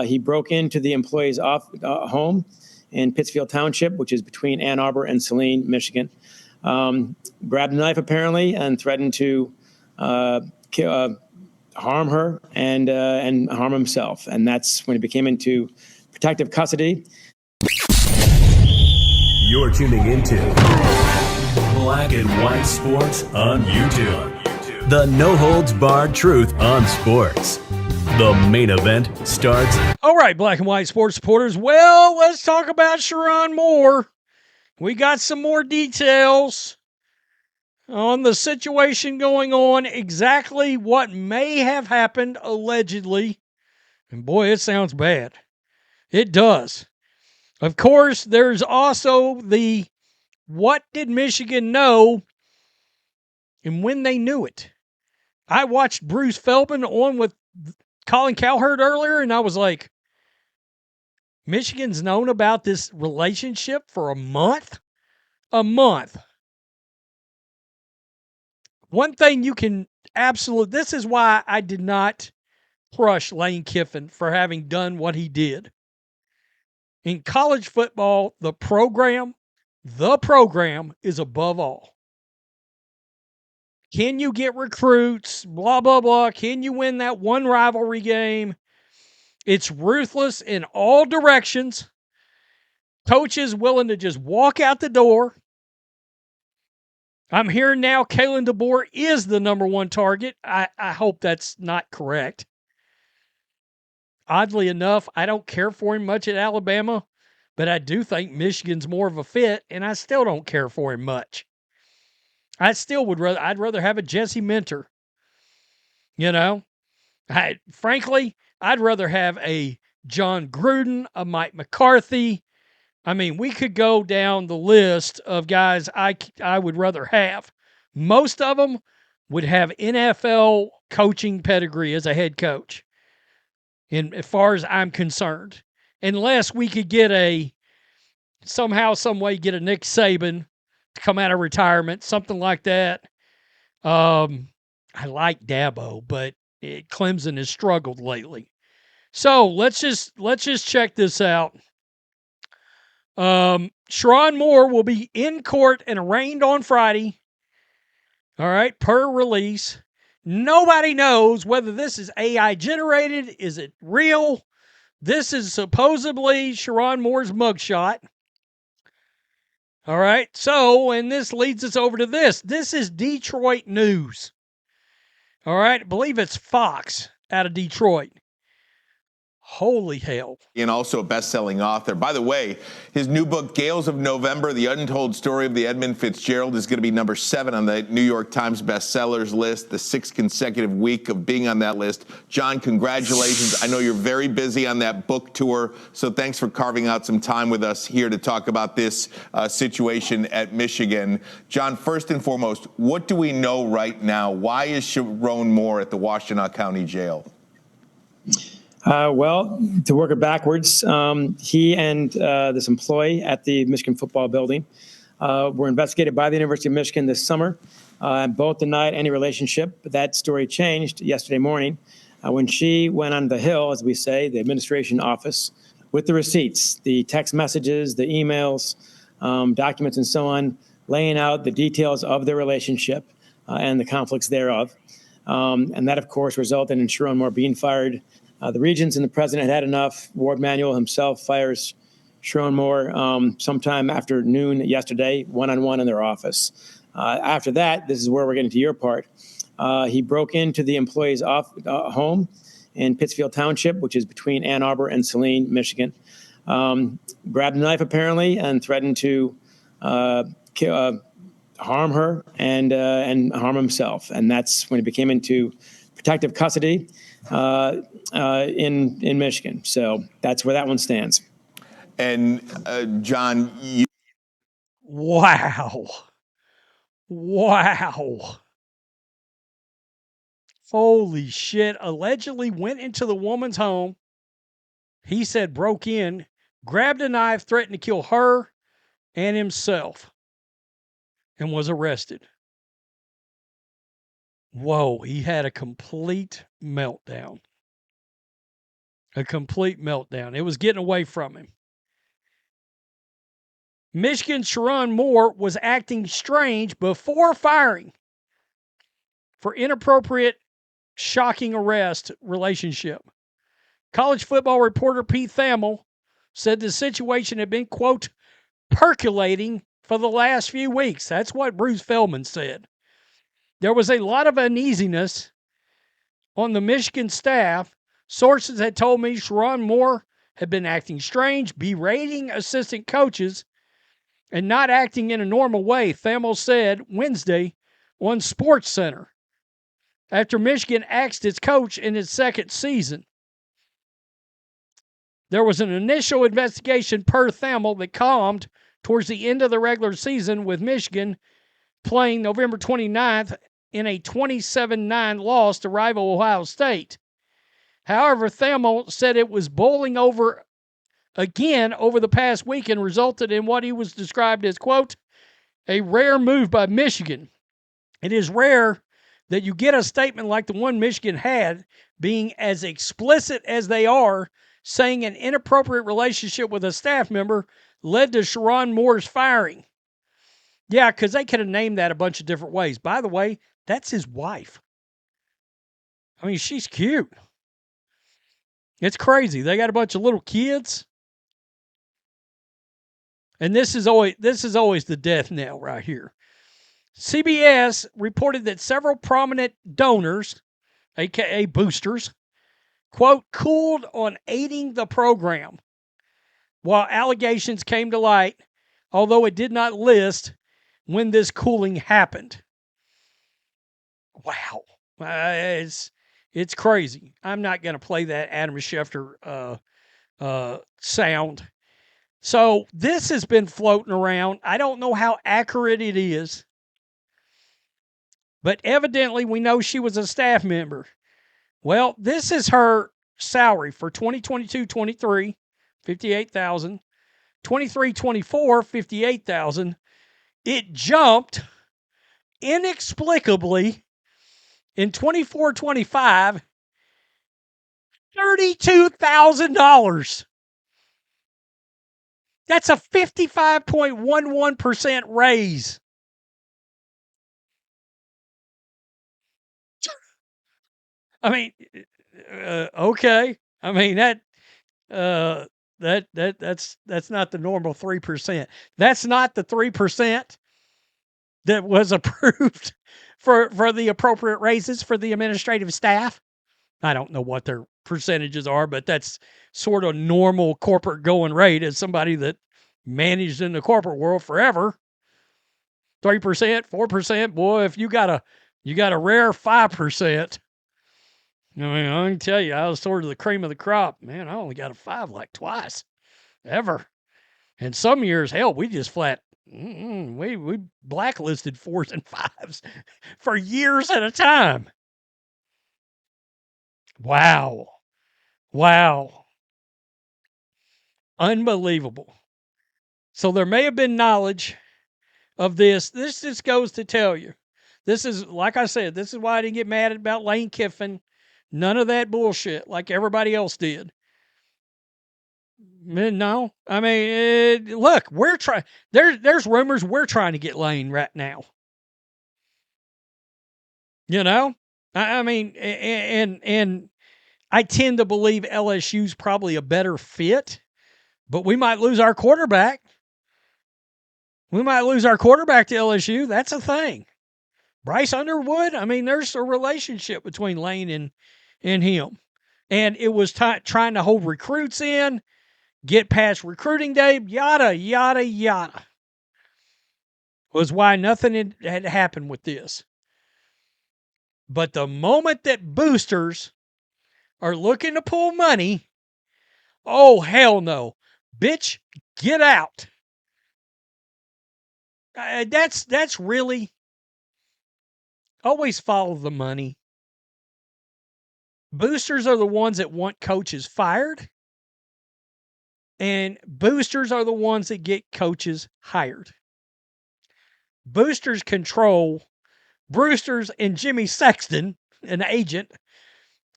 He broke into the employee's home in Pittsfield Township, which is between Ann Arbor and Saline, Michigan. Grabbed a knife apparently and threatened to harm her and harm himself. And that's when he became into protective custody. You're tuning into Black and White Sports on YouTube. The no-holds-barred truth on sports. The main event starts. All right, Black and White Sports supporters. Well, let's talk about Sherrone Moore. We got some more details on the situation going on, exactly what may have happened, allegedly. And boy, it sounds bad. It does. Of course, there's also the what did Michigan know and when they knew it. I watched Bruce Feldman on with Colin Cowherd earlier, and I was like, Michigan's known about this relationship for a month? A month. One thing you can absolutely, this is why I did not crush Lane Kiffin for having done what he did. In college football, the program is above all. Can you get recruits? Blah, blah, blah. Can you win that one rivalry game? It's ruthless in all directions. Coaches willing to just walk out the door. I'm hearing now Kalen DeBoer is the number one target. I hope that's not correct. Oddly enough, I don't care for him much at Alabama, but I do think Michigan's more of a fit, and I still don't care for him much. I'd rather have a Jesse Minter. You know? Frankly, I'd rather have a John Gruden, a Mike McCarthy. I mean, we could go down the list of guys I would rather have. Most of them would have NFL coaching pedigree as a head coach. And as far as I'm concerned, unless we could get somehow, some way, get a Nick Saban to come out of retirement, something like that. I like Dabo, but Clemson has struggled lately. So let's just check this out. Sherrone Moore will be in court and arraigned on Friday. All right, per release. Nobody knows whether this is AI generated. Is it real? This is supposedly Sherrone Moore's mugshot. All right, so, and this leads us over to this. This is Detroit news. All right, I believe it's Fox out of Detroit. Holy hell. And also a best-selling author. By the way, his new book, Gales of November, The Untold Story of the Edmund Fitzgerald, is going to be number 7 on the New York Times bestsellers list, the 6th consecutive week of being on that list. John, congratulations. I know you're very busy on that book tour, so thanks for carving out some time with us here to talk about this situation at Michigan. John, first and foremost, what do we know right now? Why is Sherrone Moore at the Washtenaw County Jail? Well, to work it backwards, he and this employee at the Michigan football building were investigated by the University of Michigan this summer. Both denied any relationship, but that story changed yesterday morning when she went on the Hill, as we say, the administration office, with the receipts, the text messages, the emails, documents, and so on, laying out the details of their relationship and the conflicts thereof. And that, of course, resulted in Sherrone Moore being fired. The Regents and the president had enough. Ward Manuel himself fires Sherrone Moore sometime after noon yesterday, one-on-one in their office. After that, this is where we're getting to your part. He broke into the employee's home in Pittsfield Township, which is between Ann Arbor and Saline, Michigan. Grabbed a knife apparently and threatened to harm her and harm himself. And that's when he became into protective custody in Michigan. So that's where that one stands. And John, Wow. Holy shit. Allegedly went into the woman's home. He said broke in, grabbed a knife, threatened to kill her and himself, and was arrested. Whoa, he had a complete meltdown. A complete meltdown. It was getting away from him. Michigan's Sherrone Moore was acting strange before firing for inappropriate, shocking arrest relationship. College football reporter Pete Thamel said the situation had been, quote, percolating for the last few weeks. That's what Bruce Feldman said. There was a lot of uneasiness on the Michigan staff. Sources had told me Sherrone Moore had been acting strange, berating assistant coaches, and not acting in a normal way, Thamel said Wednesday on SportsCenter after Michigan axed its coach in its second season. There was an initial investigation per Thamel that calmed towards the end of the regular season, with Michigan playing November 29th in a 27-9 loss to rival Ohio State. However, Thamel said it was boiling over again over the past week and resulted in what he was described as, quote, a rare move by Michigan. It is rare that you get a statement like the one Michigan had, being as explicit as they are, saying an inappropriate relationship with a staff member led to Sherrone Moore's firing. Yeah, because they could have named that a bunch of different ways. By the way, that's his wife. I mean, she's cute. It's crazy. They got a bunch of little kids. And this is always the death knell right here. CBS reported that several prominent donors, aka boosters, quote, cooled on aiding the program, while allegations came to light, although it did not list when this cooling happened. Wow. It's crazy. I'm not going to play that Adam Schefter sound. So this has been floating around. I don't know how accurate it is, but evidently we know she was a staff member. Well, this is her salary for 2022-23, $58,000. 23-24, $58,000. It jumped inexplicably in 24-25, $32,000. That's a 55.11% raise. I mean, okay. I mean that's not the normal 3%. That's not the 3% that was approved for the appropriate raises for the administrative staff. I don't know what their percentages are, but that's sort of normal corporate going rate as somebody that managed in the corporate world forever. 3%, 4%, boy, if you got a rare 5%. I mean, I can tell you, I was sort of the cream of the crop. Man, I only got a 5 like twice, ever. And some years, hell, we just flat, we blacklisted 4s and 5s for years at a time. Wow. Unbelievable. So there may have been knowledge of this. This just goes to tell you. This is, like I said, this is why I didn't get mad about Lane Kiffin. None of that bullshit like everybody else did. No. I mean, look, we're trying. There's rumors we're trying to get Lane right now. You know? I mean, and I tend to believe LSU's probably a better fit, but we might lose our quarterback. We might lose our quarterback to LSU. That's a thing. Bryce Underwood, I mean, there's a relationship between Lane and him. And it was trying to hold recruits in, get past recruiting day, yada, yada, yada. Was why nothing had happened with this. But the moment that boosters are looking to pull money, oh, hell no. Bitch, get out. That's really, always follow the money. Boosters are the ones that want coaches fired, and boosters are the ones that get coaches hired. Boosters control, Brewsters and Jimmy Sexton, an agent,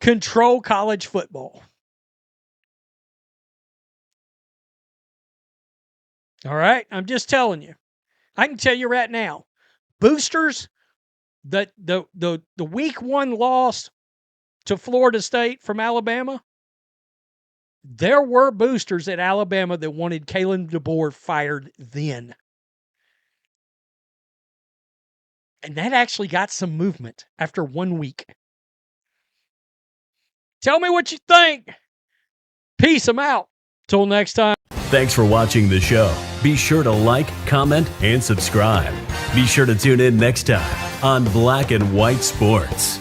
control college football. All right? I'm just telling you. I can tell you right now, boosters, the week 1 loss to Florida State from Alabama, there were boosters at Alabama that wanted Kalen DeBoer fired then. And that actually got some movement after 1 week. Tell me what you think. Peace. I'm out. Till next time. Thanks for watching the show. Be sure to like, comment, and subscribe. Be sure to tune in next time on Black and White Sports.